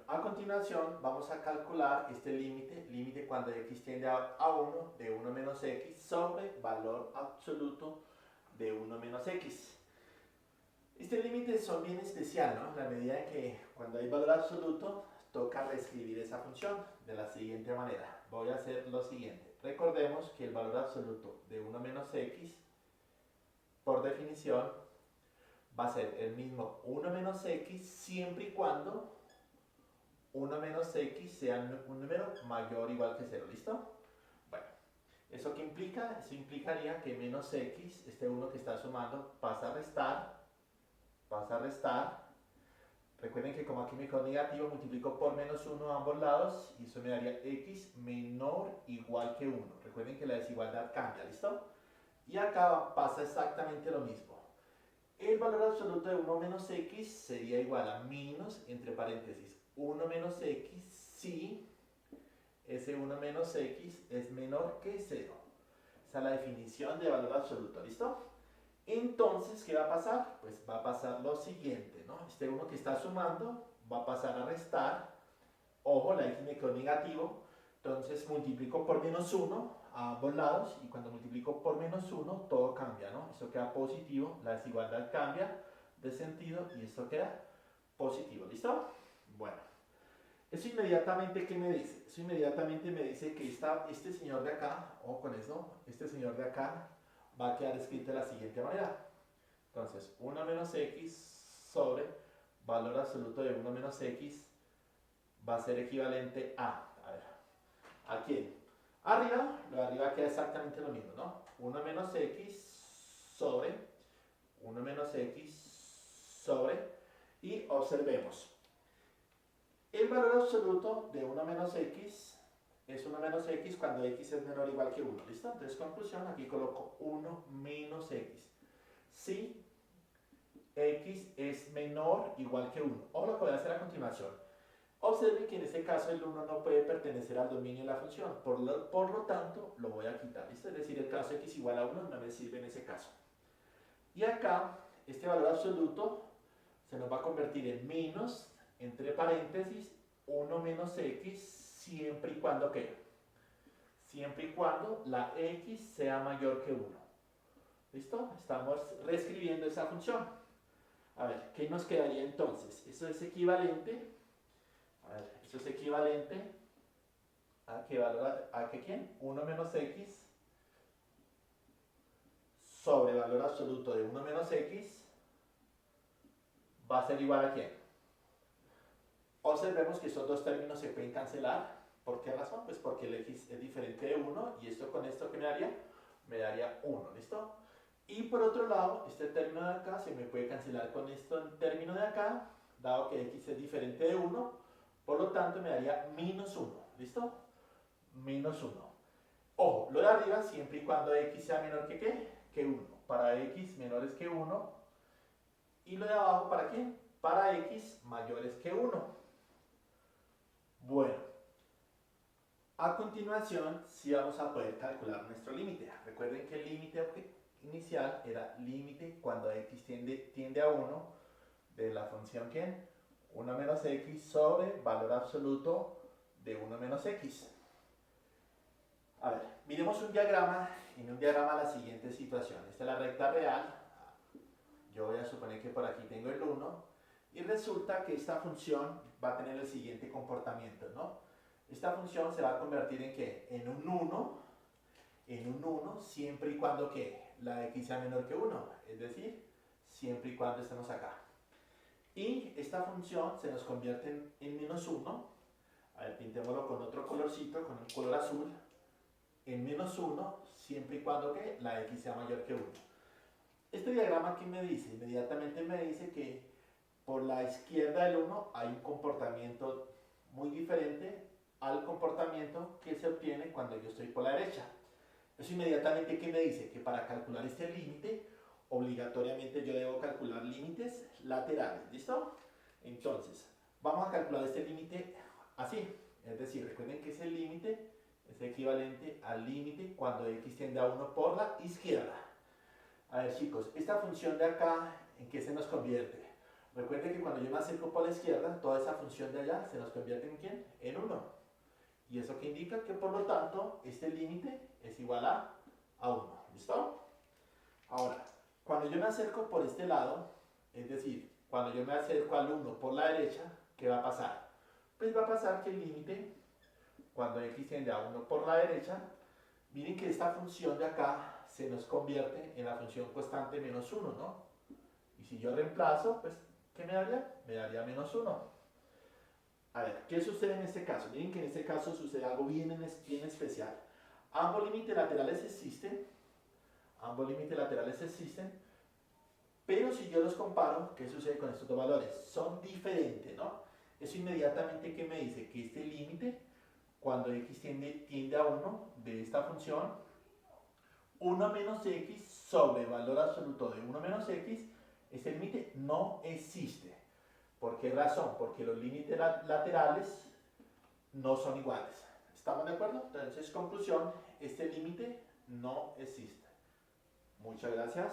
a continuación vamos a calcular este límite cuando x tiende a 1 de 1 menos x sobre valor absoluto de 1 menos x. Este límite es bien especial, ¿no? En la medida en que cuando hay valor absoluto toca reescribir esa función de la siguiente manera. Voy a hacer lo siguiente. Recordemos que el valor absoluto de 1 menos x, por definición, va a ser el mismo 1 menos x siempre y cuando 1 menos x sea un número mayor o igual que 0, ¿listo? Bueno, ¿eso qué implica? Eso implicaría que menos x, este 1 que está sumando, pasa a restar. Recuerden que como aquí me quedó negativo, multiplico por menos 1 a ambos lados y eso me daría x menor o igual que 1. Recuerden que la desigualdad cambia, ¿listo? Y acá pasa exactamente lo mismo. El valor absoluto de 1 menos x sería igual a menos, entre paréntesis, 1 menos x si ese 1 menos x es menor que 0. Esa es la definición de valor absoluto, ¿listo? Entonces, ¿qué va a pasar? Pues va a pasar lo siguiente, ¿no? Este 1 que está sumando va a pasar a restar. Ojo, la x me quedó negativo, entonces multiplico por menos 1 a ambos lados y cuando multiplico por menos 1 todo cambia, ¿no? Esto queda positivo, la desigualdad cambia de sentido y esto queda positivo, ¿listo? Bueno, eso inmediatamente, ¿qué me dice? Eso inmediatamente me dice que este señor de acá, ojo con eso, este señor de acá va a quedar escrito de la siguiente manera. Entonces, 1 menos x sobre valor absoluto de 1 menos x va a ser equivalente a ver, ¿a quién? Arriba, lo de arriba queda exactamente lo mismo, ¿no? 1 menos x sobre 1 menos x sobre, y observemos, el valor absoluto de 1 menos x es 1 menos x cuando x es menor o igual que 1, ¿listo? Entonces, conclusión, aquí coloco 1 menos x. Si x es menor o igual que 1. O lo que voy a hacer a continuación. Observen que en este caso el 1 no puede pertenecer al dominio de la función, por lo tanto lo voy a quitar, ¿listo? Es decir, el caso x igual a 1 no me sirve en ese caso. Y acá, este valor absoluto se nos va a convertir en menos, entre paréntesis, 1 menos x, siempre y cuando, ¿qué? Siempre y cuando la x sea mayor que 1. ¿Listo? Estamos reescribiendo esa función. A ver, ¿qué nos quedaría entonces? Eso es equivalente, a ver, eso es equivalente a que valor, a que ¿quién? 1 menos x sobre valor absoluto de 1 menos x va a ser igual a ¿quién? Observemos que estos dos términos se pueden cancelar. ¿Por qué razón? Pues porque el x es diferente de 1 y esto con esto ¿qué me daría? Me daría 1, ¿listo? Y por otro lado, este término de acá se me puede cancelar con este término de acá, dado que x es diferente de 1, por lo tanto me daría menos 1, ¿listo? Menos 1. Ojo, lo de arriba siempre y cuando x sea menor que ¿qué? Que 1. Para x menores que 1. Y lo de abajo, ¿para qué? Para x mayores que 1. Bueno, a continuación sí vamos a poder calcular nuestro límite. Recuerden que el límite inicial era límite cuando x tiende a 1 de la función ¿quién? 1 menos x sobre valor absoluto de 1 menos x. A ver, miremos un diagrama, en un diagrama la siguiente situación. Esta es la recta real, yo voy a suponer que por aquí tengo el 1, y resulta que esta función va a tener el siguiente comportamiento, ¿no? Esta función se va a convertir en ¿qué? En un 1, siempre y cuando ¿qué? La x sea menor que 1, es decir, siempre y cuando estemos acá. Y esta función se nos convierte en menos 1, a ver, pintémoslo con otro colorcito, con el color azul, en menos 1, siempre y cuando ¿qué? La x sea mayor que 1. Este diagrama, ¿qué me dice? Inmediatamente me dice que por la izquierda del 1 hay un comportamiento muy diferente al comportamiento que se obtiene cuando yo estoy por la derecha. Eso inmediatamente, ¿qué me dice? Que para calcular este límite, obligatoriamente yo debo calcular límites laterales, ¿listo? Entonces, vamos a calcular este límite así. Es decir, recuerden que ese límite es equivalente al límite cuando x tiende a 1 por la izquierda. A ver chicos, esta función de acá, ¿en qué se nos convierte? Recuerde que cuando yo me acerco por la izquierda, toda esa función de allá se nos convierte en ¿quién? En 1. Y eso que indica que por lo tanto este límite es igual a 1. ¿Listo? Ahora, cuando yo me acerco por este lado, es decir, cuando yo me acerco al 1 por la derecha, ¿qué va a pasar? Pues va a pasar que el límite, cuando x tiende a 1 por la derecha, miren que esta función de acá se nos convierte en la función constante menos 1, ¿no? Y si yo reemplazo, pues, ¿qué me daría? Me daría menos 1. A ver, ¿qué sucede en este caso? Miren que en este caso sucede algo bien especial. Ambos límites laterales existen, pero si yo los comparo, ¿qué sucede con estos dos valores? Son diferentes, ¿no? Eso inmediatamente que me dice que este límite, cuando x tiende a 1 de esta función, 1 menos x sobre el valor absoluto de 1 menos x, este límite no existe. ¿Por qué razón? Porque los límites laterales no son iguales. ¿Estamos de acuerdo? Entonces, conclusión, este límite no existe. Muchas gracias.